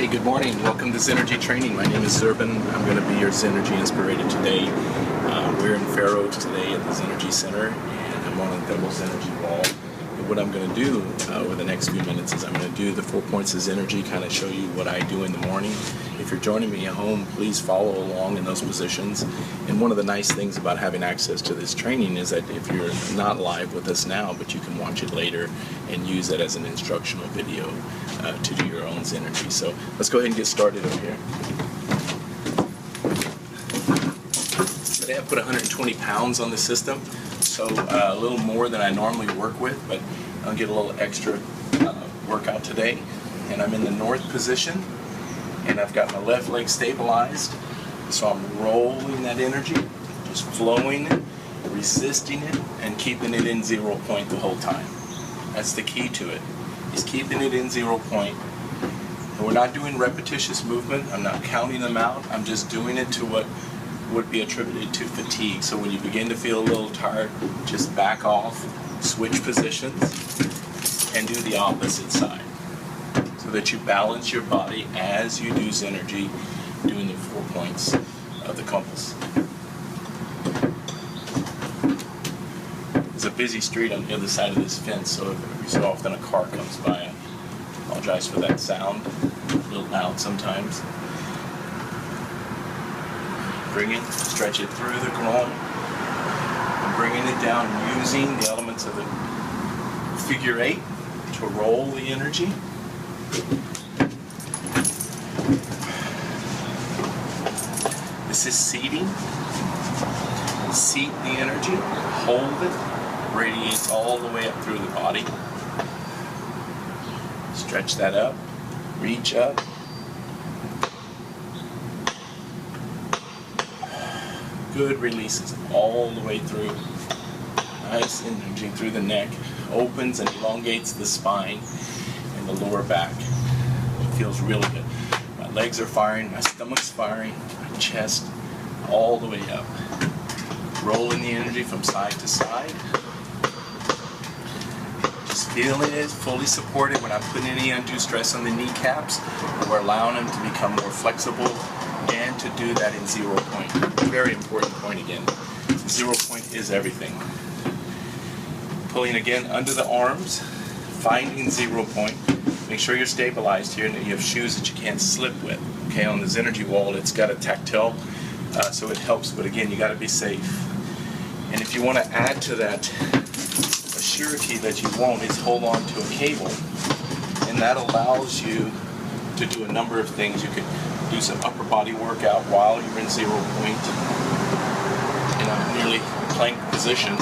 Hey, good morning. Welcome to Zynergy Training. My name is Zerben. I'm going to be your Zynergy inspirator today. We're in Fair Oaks today at the Zynergy Center, and I'm on a double Zynergy wall. And what I'm going to do over the next few minutes is I'm going to do the 4 points of Zynergy, kind of show you what I do in the morning. If you're joining me at home, please follow along in those positions. And one of the nice things about having access to this training is that if you're not live with us now, but you can watch it later and use it as an instructional video to do your own Zynergy. So let's go ahead and get started over here. Today I put 120 pounds on the system, so a little more than I normally work with, but I'll get a little extra workout today. And I'm in the north position, and I've got my left leg stabilized, so I'm rolling that energy, just flowing it, resisting it, and keeping it in 0 point the whole time. That's the key to it, is keeping it in 0 point. And we're not doing repetitious movement. I'm not counting them out. I'm just doing it to what would be attributed to fatigue. So when you begin to feel a little tired, just back off, switch positions, and do the opposite side, so that you balance your body as you do Zynergy, doing the 4 points of the compass. There's a busy street on the other side of this fence, so every so often a car comes by. I apologize for that sound, a little loud sometimes. Bring it, stretch it through the groin, and bringing it down using the elements of the figure 8 to roll the energy. This is seating. Seat the energy, hold it, radiates all the way up through the body. Stretch that up, reach up. Good releases all the way through. Nice energy through the neck. Opens and elongates the spine and the lower back. It feels really good. My legs are firing, my stomach's firing, my chest, all the way up. Rolling the energy from side to side. Just feeling it, fully supported. We're not putting any undue stress on the kneecaps. We're allowing them to become more flexible and to do that in 0 point. Very important point again. 0 point is everything. Pulling again under the arms, finding 0 point. Make sure you're stabilized here and that you have shoes that you can't slip with. Okay, on the Zynergy wall, it's got a tactile, so it helps, but again, you got to be safe. And if you want to add to that, a surety that you won't is hold on to a cable, and that allows you to do a number of things. You could do some upper body workout while you're in 0 point in a nearly plank position.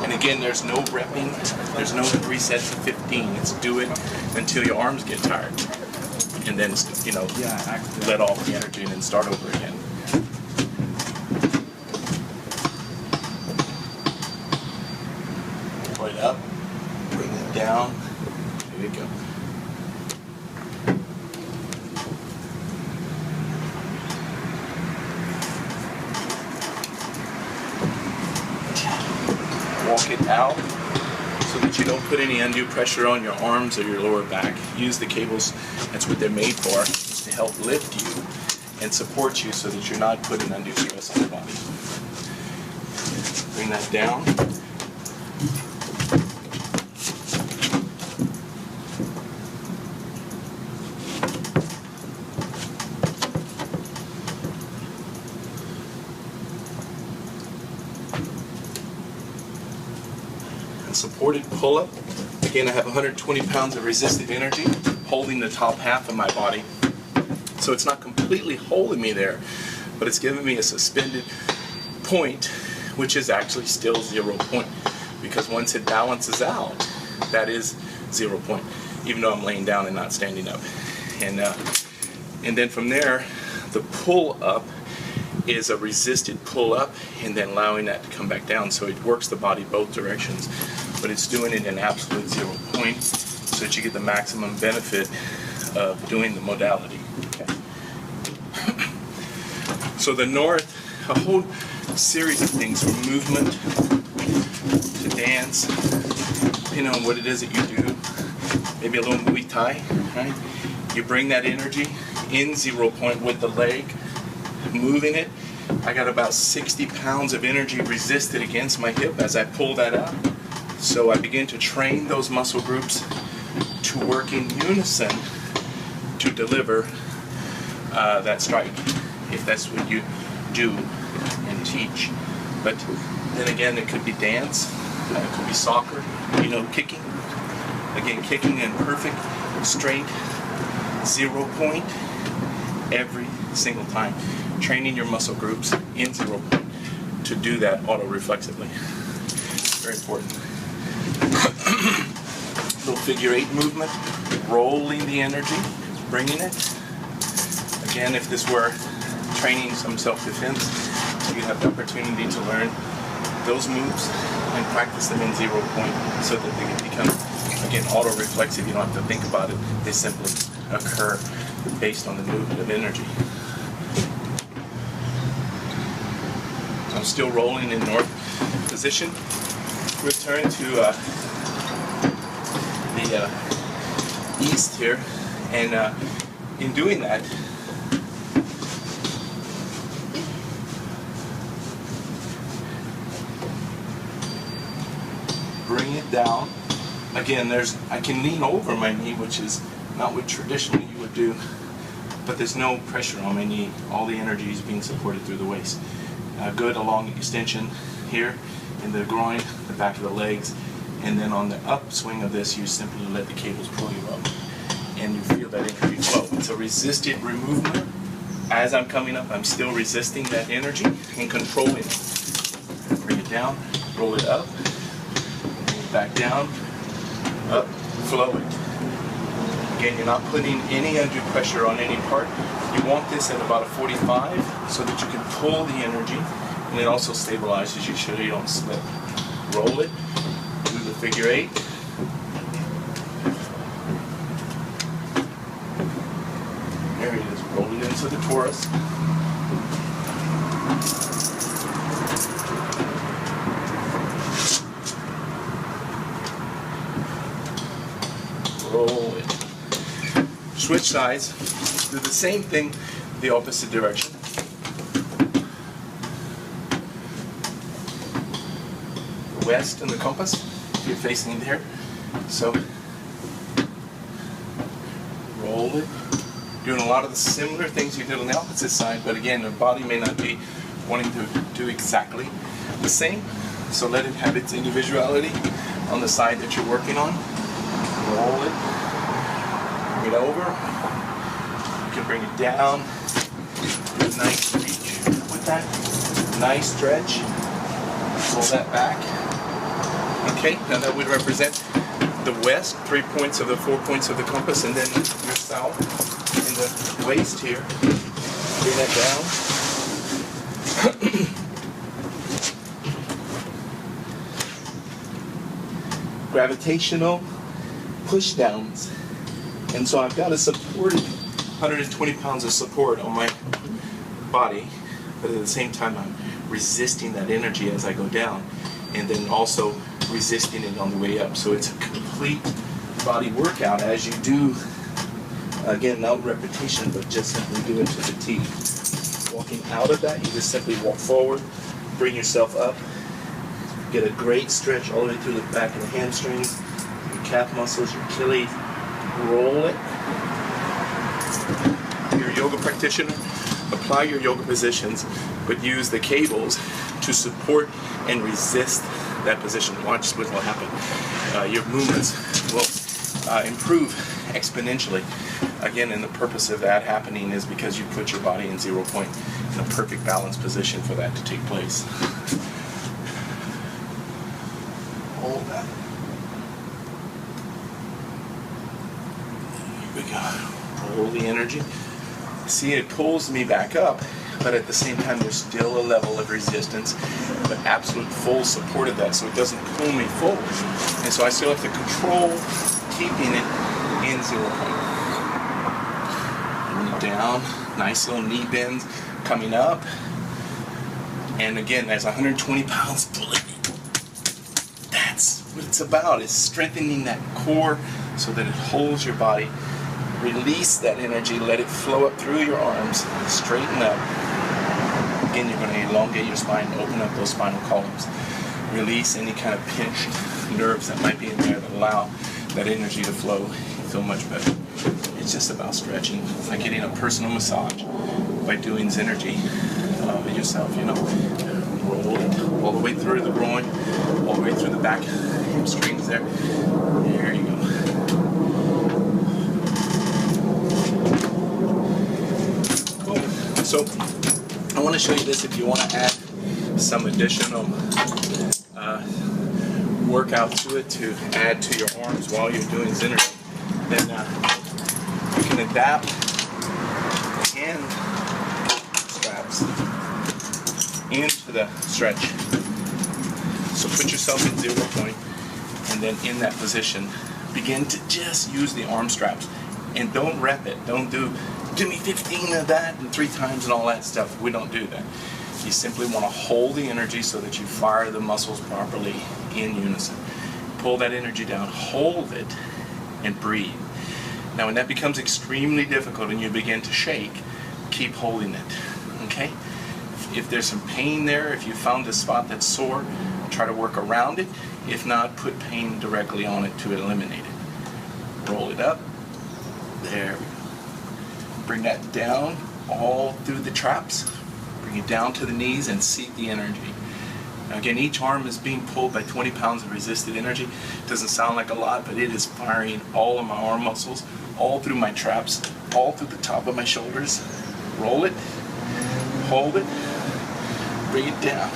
And again, there's no repping, there's no 3 sets of 15. It's do it until your arms get tired, and then let off the energy and then start over again. Right up, bring it down. There you go. Walk it out so that you don't put any undue pressure on your arms or your lower back. Use the cables, that's what they're made for, is to help lift you and support you so that you're not putting undue stress on the body. Bring that down. Supported pull-up. Again, I have 120 pounds of resistive energy holding the top half of my body. So it's not completely holding me there, but it's giving me a suspended point, which is actually still 0 point, because once it balances out, that is 0 point, even though I'm laying down and not standing up. And then from there, the pull-up is a resisted pull-up, and then allowing that to come back down, so it works the body both directions, but it's doing it in absolute 0 point so that you get the maximum benefit of doing the modality. Okay. So the north, a whole series of things, from movement to dance, depending on what it is that you do. maybe a little Muay Thai, right? You bring that energy in 0 point with the leg, moving it. I got about 60 pounds of energy resisted against my hip as I pull that up. So I begin to train those muscle groups to work in unison to deliver that strike, if that's what you do and teach. But then again, it could be dance, it could be soccer, you know, kicking. Again, kicking in perfect, straight, 0 point every single time. Training your muscle groups in 0 point to do that auto-reflexively. Very important. Little figure 8 movement, rolling the energy, bringing it. Again, if this were training some self-defense, you have the opportunity to learn those moves and practice them in 0 point so that they can become, again, auto-reflexive. You don't have to think about it. They simply occur based on the movement of energy. I'm still rolling in north position. Return to the east here, and in doing that, bring it down. Again, I can lean over my knee, which is not what traditionally you would do, but there's no pressure on my knee. All the energy is being supported through the waist. Good long extension here in the groin, the back of the legs, and then on the upswing of this, you simply let the cables pull you up, and you feel that energy flow. It's a resisted movement. As I'm coming up, I'm still resisting that energy and controlling it. Bring it down, roll it up, bring it back down, up, flow it. Again, you're not putting any undue pressure on any part. You want this at about a 45 so that you can pull the energy, and it also stabilizes you so you don't slip. Roll it, do the figure 8. There it is, roll it into the torus. Roll it. Switch sides, do the same thing the opposite direction. West in the compass, you're facing there. So roll it. Doing a lot of the similar things you did on the opposite side, but again, the body may not be wanting to do exactly the same. So let it have its individuality on the side that you're working on. Roll it. Bring it over. You can bring it down. Do a nice reach with that. Nice stretch. Pull that back. Okay, now that would represent the west, 3 points of the 4 points of the compass, and then your south in the waist here. Bring that down. Gravitational push downs. And so I've got a supported 120 pounds of support on my body, but at the same time I'm resisting that energy as I go down, and then also resisting it on the way up. So it's a complete body workout as you do, again, not repetition, but just simply do it to the T. Walking out of that, you just simply walk forward, bring yourself up, get a great stretch all the way through the back of the hamstrings, your calf muscles, your Achilles. Roll it. You're a yoga practitioner, apply your yoga positions, but use the cables to support and resist that position. Watch what will happen. Your movements will improve exponentially. Again, and the purpose of that happening is because you put your body in 0 point in a perfect balanced position for that to take place. Hold that. Here we go. Roll the energy. See, it pulls me back up, but at the same time there's still a level of resistance, but absolute full support of that, so it doesn't pull me forward. And so I still have to control keeping it in 0 point. Bring it down, nice little knee bends coming up. And again, that's 120 pounds pulling. That's what it's about, is strengthening that core so that it holds your body. Release that energy, let it flow up through your arms, straighten up. Again, you're going to elongate your spine, open up those spinal columns. Release any kind of pinched nerves that might be in there that allow that energy to flow. You feel much better. It's just about stretching. It's like getting a personal massage by doing Zynergy yourself, you know. Roll it all the way through the groin, all the way through the back hamstrings there. There you go. Cool. So I want to show you this if you want to add some additional workout to it to add to your arms while you're doing Zynergy. Then you can adapt the hand straps into the stretch. So put yourself in 0 point, and then in that position, begin to just use the arm straps. And don't rep it. Don't give me 15 of that and 3 times and all that stuff. We don't do that. You simply want to hold the energy so that you fire the muscles properly in unison. Pull that energy down, hold it, and breathe. Now when that becomes extremely difficult and you begin to shake, keep holding it, okay? If there's some pain there, if you found a spot that's sore, try to work around it. If not, put pain directly on it to eliminate it. Roll it up. There we go. Bring that down all through the traps. Bring it down to the knees and seek the energy. Now again, each arm is being pulled by 20 pounds of resisted energy. Doesn't sound like a lot, but it is firing all of my arm muscles, all through my traps, all through the top of my shoulders. Roll it, hold it, bring it down.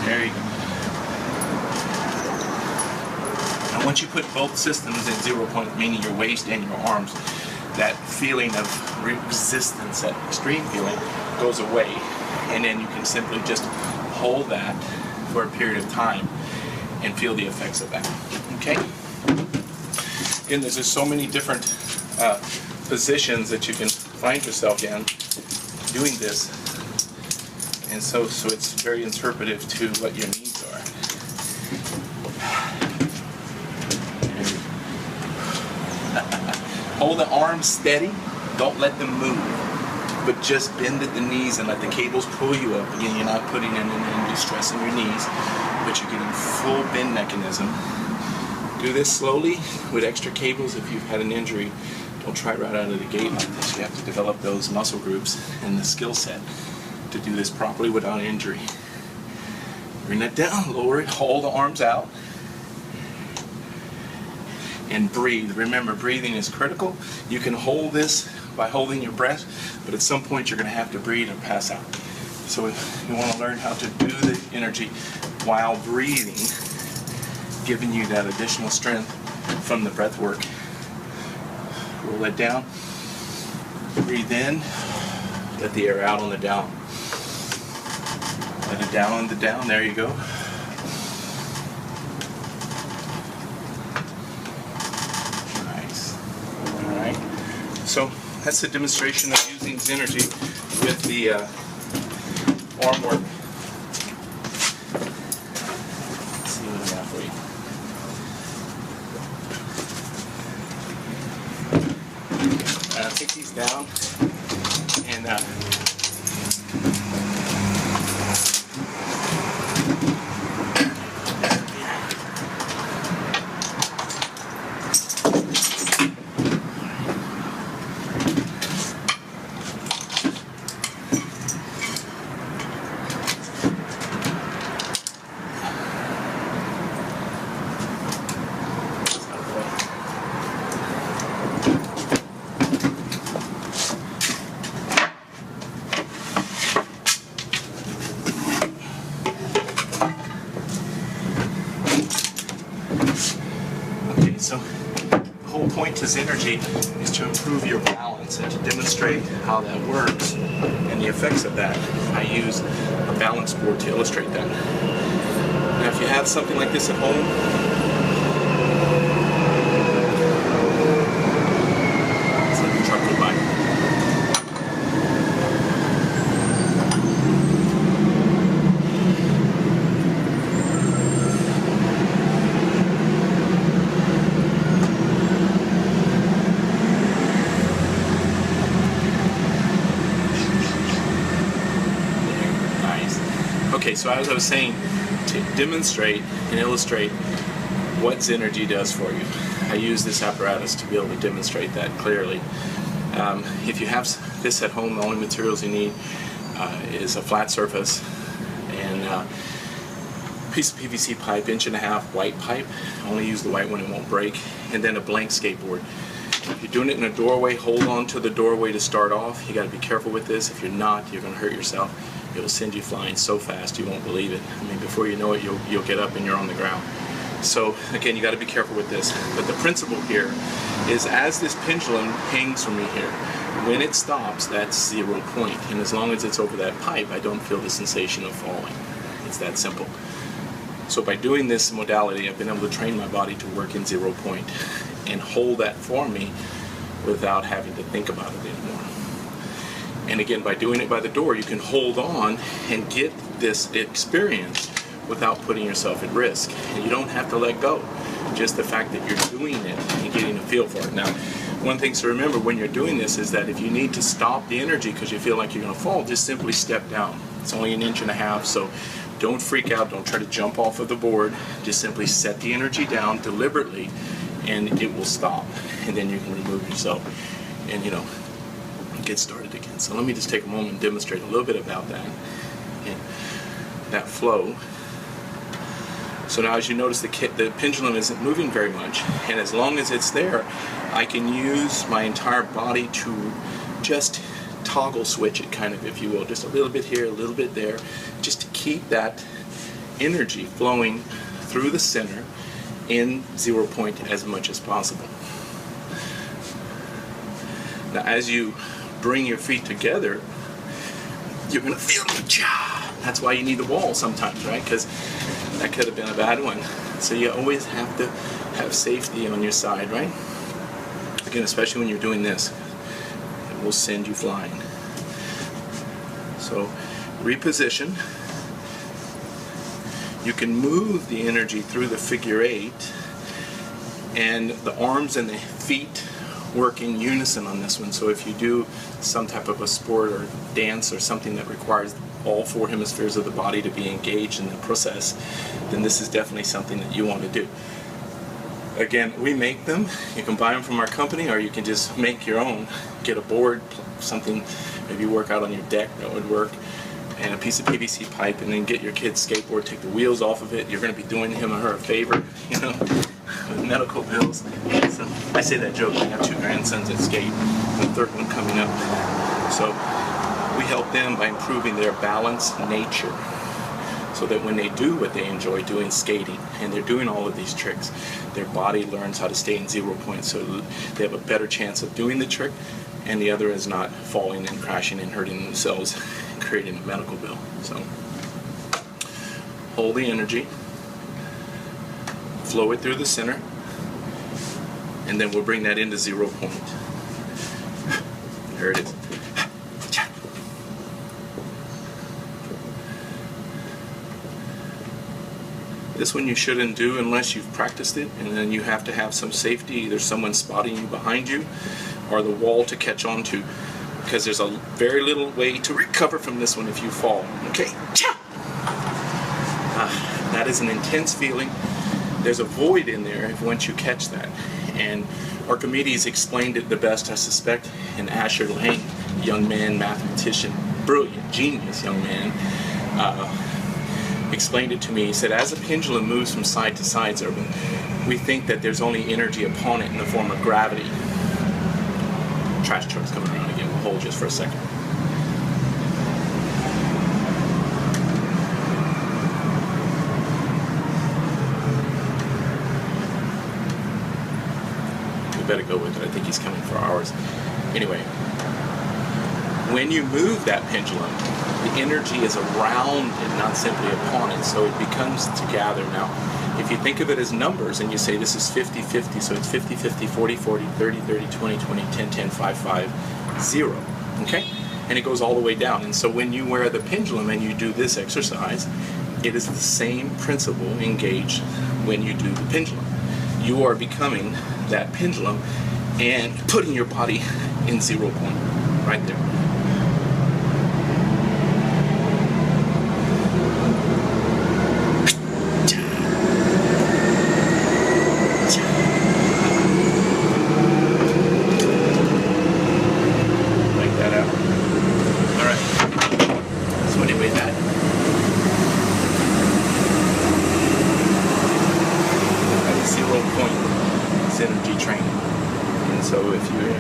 There you go. And once you put both systems in 0 point, meaning your waist and your arms, that feeling of resistance, that extreme feeling, goes away. And then you can simply just hold that for a period of time and feel the effects of that. Okay? Again, there's just so many different positions that you can find yourself in doing this. And so it's very interpretive to what your needs are. Hold the arms steady. Don't let them move. But just bend at the knees and let the cables pull you up. Again, you're not putting any distress in your knees, but you're getting full bend mechanism. Do this slowly with extra cables. If you've had an injury, don't try it right out of the gate like this. You have to develop those muscle groups and the skill set to do this properly without injury. Bring that down, lower it, hold the arms out, and breathe. Remember, breathing is critical. You can hold this by holding your breath, but at some point you're going to have to breathe or pass out. So if you want to learn how to do the energy while breathing, giving you that additional strength from the breath work. Roll that down. Breathe in. Let the air out on the down. Let it down on the down. There you go. Nice. All right. So that's a demonstration of using Zynergy with the arm work. Let's see what I got for you. Take these down and so the whole point to Zynergy is to improve your balance and to demonstrate how that works and the effects of that. I use a balance board to illustrate that. Now if you have something like this at home, let's let the truck go by. Okay, so as I was saying, to demonstrate and illustrate what Zynergy does for you, I use this apparatus to be able to demonstrate that clearly. If you have this at home, the only materials you need is a flat surface and a piece of PVC pipe, 1.5" white pipe. Only use the white one, it won't break. And then a blank skateboard. If you're doing it in a doorway, hold on to the doorway to start off. You got to be careful with this. If you're not, you're going to hurt yourself. It'll send you flying so fast you won't believe it. I mean, before you know it, you'll get up and you're on the ground. So again, you got to be careful with this. But the principle here is, as this pendulum hangs from me here, when it stops, that's 0 point. And as long as it's over that pipe, I don't feel the sensation of falling. It's that simple. So by doing this modality, I've been able to train my body to work in 0 point and hold that for me without having to think about it anymore. And again, by doing it by the door, you can hold on and get this experience without putting yourself at risk. And you don't have to let go. Just the fact that you're doing it and getting a feel for it. Now, one thing to remember when you're doing this is that if you need to stop the energy because you feel like you're going to fall, just simply step down. It's only 1.5 inches, so don't freak out. Don't try to jump off of the board. Just simply set the energy down deliberately, and it will stop. And then you can remove yourself and, get started again. So let me just take a moment and demonstrate a little bit about that and that flow. So now, as you notice, the pendulum isn't moving very much, and as long as it's there, I can use my entire body to just toggle switch it, kind of, if you will, just a little bit here, a little bit there, just to keep that energy flowing through the center in 0 point as much as possible. Now, as you bring your feet together, you're going to feel it. That's why you need the wall sometimes, right? Because that could have been a bad one. So you always have to have safety on your side, right? Again, especially when you're doing this, it will send you flying. So reposition. You can move the energy through the figure 8, and the arms and the feet work in unison on this one. So if you do some type of a sport or dance or something that requires all 4 hemispheres of the body to be engaged in the process, then this is definitely something that you want to do. Again, we make them. You can buy them from our company, or you can just make your own. Get a board, something, maybe work out on your deck, that would work, and a piece of PVC pipe, and then get your kid's skateboard, take the wheels off of it. You're going to be doing him or her a favor, with medical bills. So I say that joke. I have 2 grandsons that skate, the 3rd one coming up. So we help them by improving their balance nature, so that when they do what they enjoy doing, skating, and they're doing all of these tricks, their body learns how to stay in 0 point, so they have a better chance of doing the trick, and the other is not falling and crashing and hurting themselves and creating a medical bill. So hold the energy, flow it through the center, and then we'll bring that into 0 point. There it is. This one you shouldn't do unless you've practiced it, and then you have to have some safety, either someone spotting you behind you or the wall to catch on to, because there's a very little way to recover from this one if you fall. Okay? That is an intense feeling. There's a void in there once you catch that. And Archimedes explained it the best, I suspect, in Asher Lane, young man, mathematician, brilliant, genius young man, explained it to me. He said, as a pendulum moves from side to side, Zerben, we think that there's only energy upon it in the form of gravity. Trash truck's coming around again. We'll hold just for a second. We better go with it. I think he's coming for hours. Anyway, when you move that pendulum, the energy is around it, not simply upon it, so it becomes to gather. Now, if you think of it as numbers and you say this is 50-50, so it's 50-50, 40-40, 30-30, 20-20, 10-10, 5-5, 0, okay? And it goes all the way down. And so when you wear the pendulum and you do this exercise, it is the same principle engaged when you do the pendulum. You are becoming that pendulum and putting your body in 0 point, right there.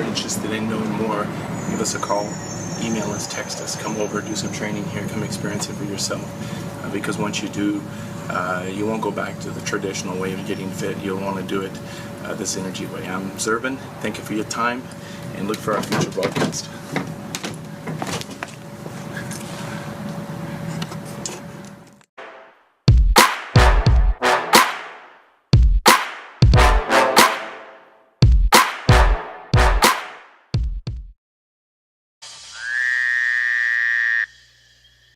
you're interested in knowing more, give us a call, email us, text us, come over, do some training here, come experience it for yourself. Because once you do, you won't go back to the traditional way of getting fit. You'll want to do it the Zynergy way. I'm Zerben. Thank you for your time, and look for our future broadcast.